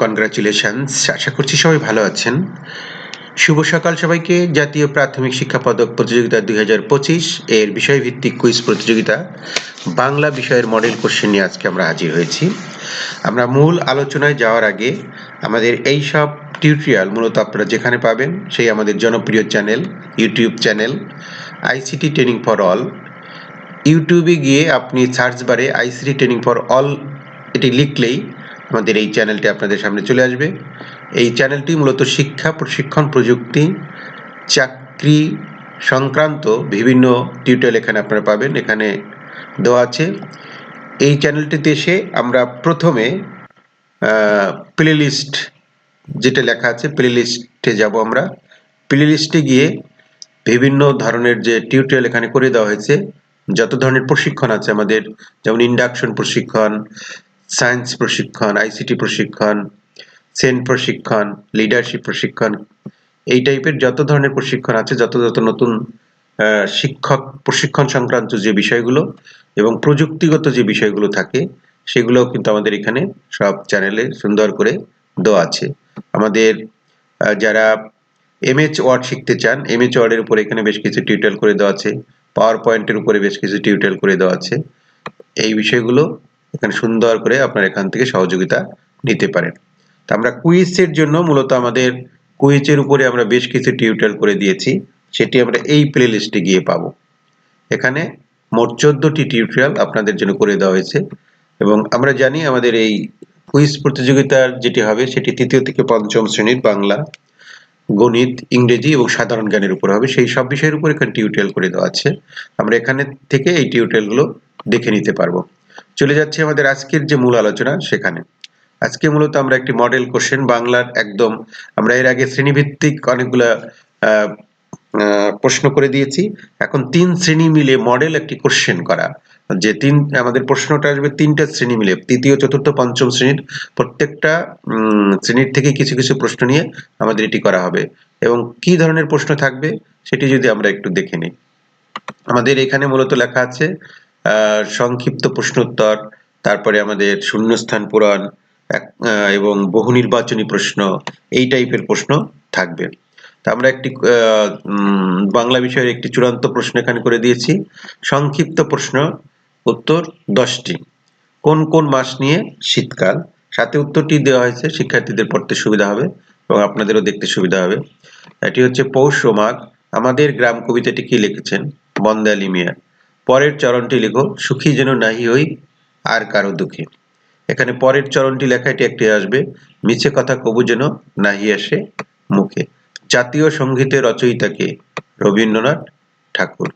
Congratulations. আশা করছি সবাই ভালো আছেন। শুভ সকাল সবাইকে। জাতীয় প্রাথমিক শিক্ষা পদক প্রতিযোগিতা 2025 এর বিষয়ভিত্তিক কুইজ প্রতিযোগিতা বাংলা বিষয়ের মডেল কোশ্চেন নিয়ে আজকে আমরা হাজির হয়েছি। আমরা মূল আলোচনায় যাওয়ার আগে আমাদের এই সব টিউটোরিয়াল মূলত আপনারা যেখানে পাবেন সেই আমাদের জনপ্রিয় channel, YouTube channel ICT training for all. ইউটিউবে গিয়ে আপনি সার্চ বারে আইসিটি ট্রেনিং ফর অল এটি লিখলেই আমাদের এই চ্যানেলটি আপনাদের সামনে চলে আসবে। এই চ্যানেলটি মূলত শিক্ষা, প্রশিক্ষণ, প্রযুক্তি, চাকরি সংক্রান্ত বিভিন্ন টিউটোরিয়াল এখানে আপনারা পাবেন, এখানে দেওয়া আছে। এই চ্যানেলটিতে এসে আমরা প্রথমে প্লে লিস্ট যেটা লেখা আছে প্লে লিস্টে যাব। আমরা প্লে লিস্টে গিয়ে বিভিন্ন ধরনের যে টিউটোরিয়াল এখানে করে দেওয়া হয়েছে, যত ধরনের প্রশিক্ষণ আছে আমাদের, যেমন ইন্ডাকশন প্রশিক্ষণ, সায়েন্স প্রশিক্ষণ, আইসিটি প্রশিক্ষণ, সেন্ট প্রশিক্ষণ, লিডারশিপ প্রশিক্ষণ, এই টাইপের যত ধরনের প্রশিক্ষণ আছে, যত নতুন শিক্ষক প্রশিক্ষণ সংক্রান্ত যে বিষয়গুলো এবং প্রযুক্তিগত যে বিষয়গুলো থাকে সেগুলো কিন্তু আমাদের এখানে সব চ্যানেলে সুন্দর করে দেওয়া আছে। আমাদের যারা এমএচ ওয়ার্ড শিখতে চান, এমএচ ওয়ার্ডের উপরে এখানে বেশ কিছু টিউটোরিয়াল করে দেওয়া আছে, পাওয়ার পয়েন্টের উপরে বেশ কিছু টিউটোরিয়াল করে দেওয়া আছে। এই বিষয়গুলো এখানে সুন্দর করে আপনারা এখান থেকে সহযোগিতা নিতে পারেন। তো আমরা কুইজের জন্য মূলত আমাদের কুইজের উপরে আমরা বেশ কিছু টিউটোরিয়াল করে দিয়েছি, সেটি আমরা এই প্লে লিস্টে গিয়ে পাবো। এখানে মোট 14টি টিউটোরিয়াল আপনাদের জন্য করে দেওয়া হয়েছে এবং আমরা জানি আমাদের এই কুইজ প্রতিযোগিতার যেটি হবে সেটি 3য় থেকে 5ম শ্রেণীর বাংলা, গণিত, ইংরেজি এবং সাধারণ জ্ঞানের উপর হবে। সেই সব বিষয়ের উপর এখানে টিউটোরিয়াল করে দেওয়া আছে। আমরা এখানে থেকে এই টিউটোরিয়ালগুলো দেখে নিতে পারবো। চলে যাচ্ছে আমাদের আজকের যে মূল আলোচনা সেখানে। আজকে মূলত আমরা একটি মডেল কোশ্চেন বাংলার একদম, আমরা এর আগে শ্রেণীভিত্তিক অনেকগুলা প্রশ্ন করে দিয়েছি, এখন 3 শ্রেণী মিলে মডেল একটি কোশ্চেন করা, যে আমাদের প্রশ্নটা আসবে 3টা শ্রেণী মিলে, 3য়, 4র্থ, 5ম শ্রেণীর প্রত্যেকটা শ্রেণীর থেকে কিছু কিছু প্রশ্ন নিয়ে আমাদের এটি করা হবে এবং কি ধরনের প্রশ্ন থাকবে সেটি যদি আমরা একটু দেখে নিই। আমাদের এখানে মূলত লেখা আছে সংক্ষিপ্ত প্রশ্নোত্তর, তারপরে আমাদের শূন্যস্থান পূরণ এবং বহু নির্বাচনী প্রশ্ন, এই টাইপের প্রশ্ন থাকবে। তা আমরা একটি বাংলা বিষয়ের একটি চূড়ান্ত প্রশ্ন এখানে করে দিয়েছি। সংক্ষিপ্ত প্রশ্ন, উত্তর 10টি। কোন কোন মাস নিয়ে? শীতকাল। সাথে উত্তরটি দেওয়া হয়েছে, শিক্ষার্থীদের পড়তে সুবিধা হবে এবং আপনাদেরও দেখতে সুবিধা হবে। এটি হচ্ছে পৌষ ও মাঘ। আমাদের গ্রাম কবিতাটি কি লিখেছেন? বন্দালী মিয়া। পরের চরণটি লিখো, সুখী যেন নাহি হই আর কারো দুঃখে। এখানে পরের চরণটি লেখা, এটি একটি আসবে, মিছে কথা কবু যেন নাহি আসে মুখে। জাতীয় সঙ্গীতের রচয়িতা কে? রবীন্দ্রনাথ ঠাকুর।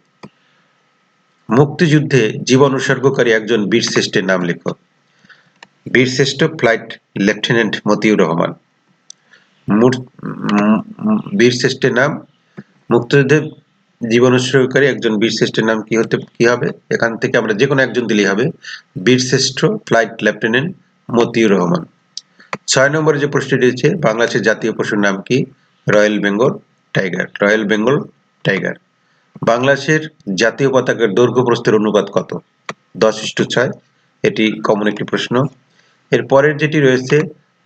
মুক্তিযুদ্ধে জীবন উৎসর্গকারী একজন বীরশ্রেষ্ঠের নাম লেখো। বীরশ্রেষ্ঠ ফ্লাইট লেফটেন্যান্ট মতিউর রহমান। বীরশ্রেষ্ঠের নাম, মুক্তিযুদ্ধে জীবন উৎসর্গকারী একজন বীরশ্রেষ্ঠের নাম কি হবে? এখান থেকে আমরা যে কোনো একজন দিলেই হবে, বীরশ্রেষ্ঠ ফ্লাইট লেফটেন্যান্ট মতিউর রহমান। 6 নম্বরে যে প্রশ্নটি রয়েছে, বাংলাদেশের জাতীয় পশুর নাম কি? Royal Bengal tiger. Royal Bengal tiger. বাংলাদেশের জাতীয় পতাকার দৈর্ঘ্য প্রস্থের অনুপাত কত? 10:6। এটি কমন একটি প্রশ্ন। এর পরের যেটি রয়েছে,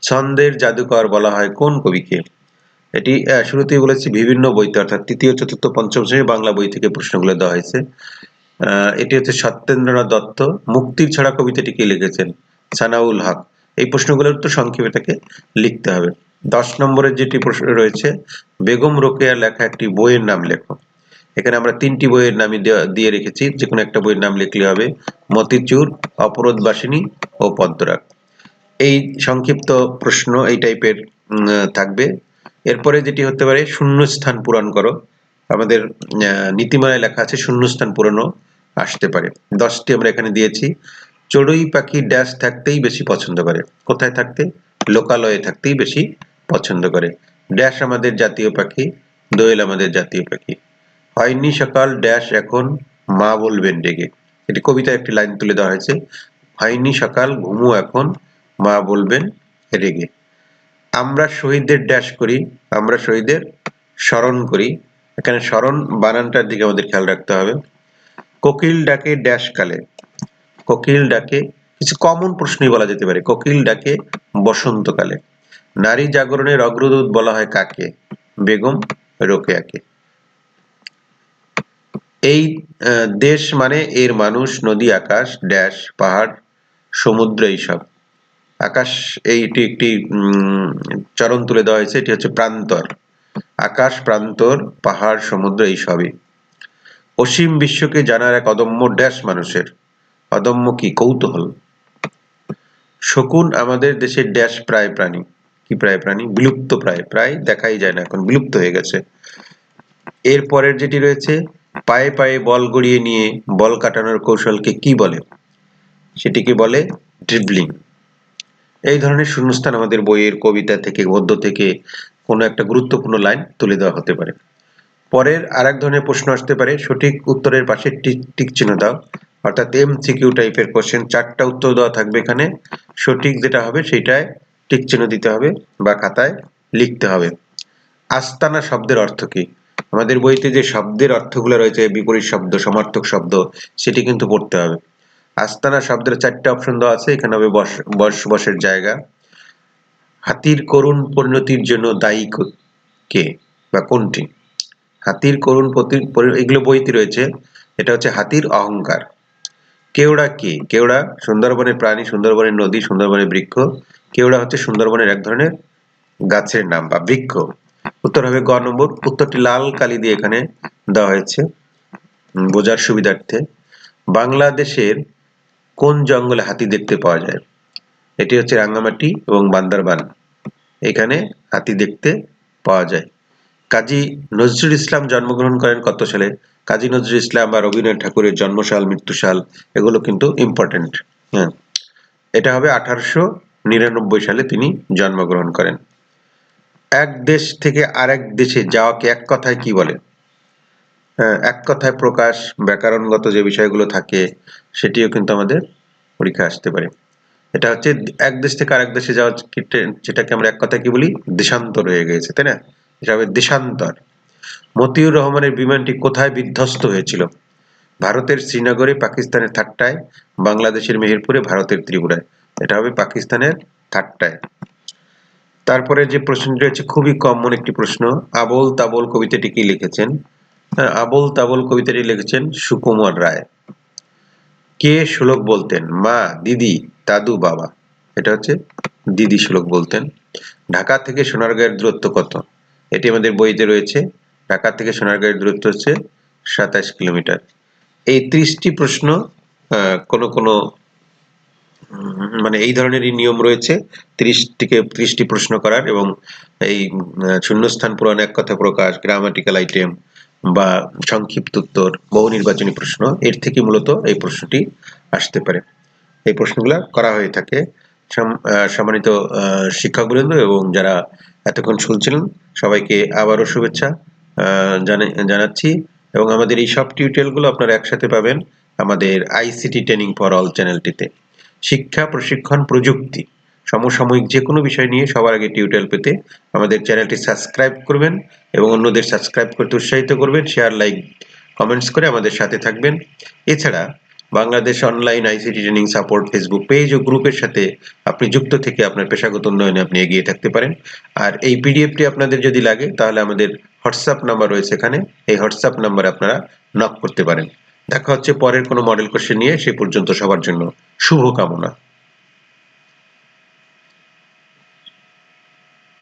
ছন্দের জাদুকর বলা হয় কোন কবিকে? এটি শুরুতেই বলেছি বিভিন্ন বইতে, অর্থাৎ 3য়, 4র্থ, 5ম শ্রেণীর বাংলা বই থেকে প্রশ্নগুলো দেওয়া হয়েছে। এটি হচ্ছে সত্যেন্দ্রনাথ দত্ত। মুক্তির ছড়া কবিতাটি কে লিখেছেন? সানাউল হক। এই প্রশ্নগুলোর উত্তর সংক্ষেপে তাকে লিখতে হবে। 10 নম্বরের যেটি প্রশ্ন রয়েছে, বেগম রোকেয়ার লেখা একটি বইয়ের নাম লেখো। এখানে আমরা 3টি বইয়ের নামই দিয়ে রেখেছি, যে কোনো একটা বইয়ের নাম লিখলে হবে। মতিচুর, অপরাধবাসিনী ও পদ্মরাগ। এই সংক্ষিপ্ত প্রশ্ন এই টাইপের থাকবে। এরপরে যেটি হতে পারে, শূন্যস্থান পূরণ করো। আমাদের নীতিমালায় লেখা আছে শূন্যস্থান পূরণও আসতে পারে। 10টি আমরা এখানে দিয়েছি। চড়ুই পাখি ড্যাশ থাকতেই বেশি পছন্দ করে। কোথায় থাকতে? লোকালয়ে থাকতেই বেশি পছন্দ করে। ড্যাশ আমাদের জাতীয় পাখি, দোয়েল আমাদের জাতীয় পাখি। হয়নি সকাল ড্যাশ এখন মা বলবেন ডেকে। এটি কবিতায় একটি লাইন তুলে দেওয়া হয়েছে, হয়নি সকাল ঘুমু এখন মা বলবেন রেগে। আমরা শহীদদের ড্যাশ করি, আমরা শহীদদের স্মরণ করি। এখানে স্মরণ বানানটার দিকে আমাদের খেয়াল রাখতে হবে। কোকিল ডাকে ড্যাশ কালে। কোকিল ডাকে, কিছু কমন প্রশ্নই বলা যেতে পারে। কোকিল ডাকে বসন্তকালে। নারী জাগরণের অগ্রদূত বলা হয় কাকে? বেগম রোকেয়াকে। এই দেশ মানে এর মানুষ, নদী, আকাশ, ড্যাশ, পাহাড়, সমুদ্র, এইসব। আকাশ, এইটি একটি চরণ তুলে দেওয়া হয়েছে, এটি হচ্ছে প্রান্তর। আকাশ, প্রান্তর, পাহাড়, সমুদ্র, এইসবই। অসীম বিশ্বকে জানার এক অদম্য ড্যাশ মানুষের। অদম্য কি? কৌতূহল। শকুন আমাদের দেশের ড্যাশ প্রায় প্রাণী। কি প্রায় প্রাণী? বিলুপ্ত প্রায়, প্রায় দেখাই যায় না, এখন বিলুপ্ত হয়ে গেছে। এর পরের যেটি রয়েছে, পায়ে পায়ে বল গড়িয়ে নিয়ে বল কাটানোর কৌশলকে কি বলে? সেটিকে বলে ড্রিবলিং। এই ধরনের শূন্যস্থান আমাদের বইয়ের, কবিতা থেকে, গদ্য থেকে কোনো একটা গুরুত্বপূর্ণ লাইন তুলে দেওয়া হতে পারে। পরের আরেক ধরনের প্রশ্ন আসতে পারে, সঠিক উত্তরের পাশে টিক চিহ্ন দাও। অর্থাৎ এমসিকিউ টাইপের কোশ্চেন, 4টা উত্তর দেওয়া থাকবে এখানে। সঠিক যেটা হবে সেটায় টিক চিহ্ন দিতে হবে বা খাতায় লিখতে হবে। আস্তানা শব্দের অর্থ কি? আমাদের বইতে যে শব্দের অর্থগুলো রয়েছে, বিপরীত শব্দ, সমার্থক শব্দ, সেটি কিন্তু পড়তে হবে। আস্তানা শব্দের 4টে অপশন দেওয়া আছে, এখানে হবে বসবাসের জায়গা। হাতির করুণ পরিণতির জন্য দায়ী কে বা কোনটি? হাতির করুণ এগুলো বইতে রয়েছে। এটা হচ্ছে হাতির অহংকার। কেওড়া কি? কেওড়া সুন্দরবনের প্রাণী, সুন্দরবনের নদী, সুন্দরবনের বৃক্ষ। কেওড়া হচ্ছে সুন্দরবনের এক ধরনের গাছের নাম বা বৃক্ষ। উত্তর হবে গ নম্বর। উত্তরটি লাল কালি দিয়ে এখানে দেওয়া হয়েছে বোঝার সুবিধার্থে। বাংলাদেশের কোন জঙ্গলে হাতি দেখতে পাওয়া যায়? এটি হচ্ছে রাঙ্গামাটি এবং বান্দরবান, এখানে হাতি দেখতে পাওয়া যায়। কাজী নজরুল ইসলাম জন্মগ্রহণ করেন কত সালে? কাজী নজরুল ইসলাম বা রবীন্দ্রনাথ ঠাকুরের জন্মসাল, মৃত্যুসাল এগুলো কিন্তু ইম্পর্টেন্ট। হ্যাঁ, এটা হবে 1899 সালে তিনি জন্মগ্রহণ করেন। এক দেশ থেকে আরেক দেশে যাওয়াকে এক কথায় কি বলে? এক কথায় প্রকাশ, ব্যাকরণগত যে বিষয়গুলো থাকে সেটিও কিন্তু আমাদের পরীক্ষায় আসতে পারে। এটা হচ্ছে এক দেশ থেকে আরেক দেশে যাওয়া, যেটাকে আমরা এক কথায় কি বলি? দেশান্তর হয়ে গেছে, তাই না? এটা হবে দেশান্তর। মতিউর রহমানের বিমানটি কোথায় বিধ্বস্ত হয়েছিল? ভারতের শ্রীনগরে, পাকিস্তানের থাট্টায়, বাংলাদেশের মেহেরপুরে, ভারতের ত্রিপুরায়। এটা হবে পাকিস্তানের থাট্টায়। তারপরে যে প্রশ্নটি রয়েছে খুবই কমন একটি প্রশ্ন, আবোল তাবোল কবিতাটি কি লিখেছেন? আবোল তাবোল কবিতাটি লিখেছেন সুকুমার রায়। কে শ্লোক বলতেন? মা, দিদি, দাদু, বাবা? এটা হচ্ছে দিদি শ্লোক বলতেন। ঢাকা থেকে সোনারগাঁয়ের দূরত্ব কত? এটি আমাদের বইতে রয়েছে। ঢাকা থেকে সোনারগাঁয়ের দূরত্ব হচ্ছে 27 কিলোমিটার। এই 30টি প্রশ্ন কোনো কোনো মানে এই ধরনেরই নিয়ম রয়েছে, 30টি প্রশ্ন করার, এবং এই শূন্যস্থান পূরণ, এক কথা প্রকাশ, গ্রামাটিক্যাল আইটেম বা সংক্ষিপ্ত উত্তর, বহু নির্বাচনী প্রশ্ন, এর থেকে মূলত এই প্রশ্নটি আসতে পারে। এই প্রশ্নগুলো করা হয়ে থাকে। সম্মানিত শিক্ষকবৃন্দ এবং যারা এতক্ষণ শুনছিলেন, সবাইকে আবারও শুভেচ্ছা জানাচ্ছি। এবং আমাদের এই সব টিউটোরিয়ালগুলো আপনারা একসাথে পাবেন আমাদের আইসিটি ট্রেনিং ফর অল চ্যানেলটিতে। শিক্ষা, প্রশিক্ষণ, প্রযুক্তি, সমসাময়িক যে কোনো বিষয় নিয়ে সবার আগে টিউটোরিয়াল পেতে আমাদের চ্যানেলটি সাবস্ক্রাইব করবেন এবং অন্যদের সাবস্ক্রাইব করতে উৎসাহিত করবেন। শেয়ার, লাইক, কমেন্টস করে আমাদের সাথে থাকবেন। এছাড়া Bangladesh online ICT training support Facebook page ও গ্রুপের সাথে আপনি যুক্ত থেকে আপনার পেশাগত উন্নয়নে আপনি এগিয়ে থাকতে পারেন। আর এই পিডিএফটি আপনাদের যদি লাগে তাহলে আমাদের হোয়াটসঅ্যাপ নাম্বার রয়েছে এখানে, এই হোয়াটসঅ্যাপ নাম্বারে আপনারা নক করতে পারেন। দেখা হচ্ছে পরের কোনো মডেল কোশ্চেন নিয়ে। সে পর্যন্ত সবার জন্য শুভকামনা।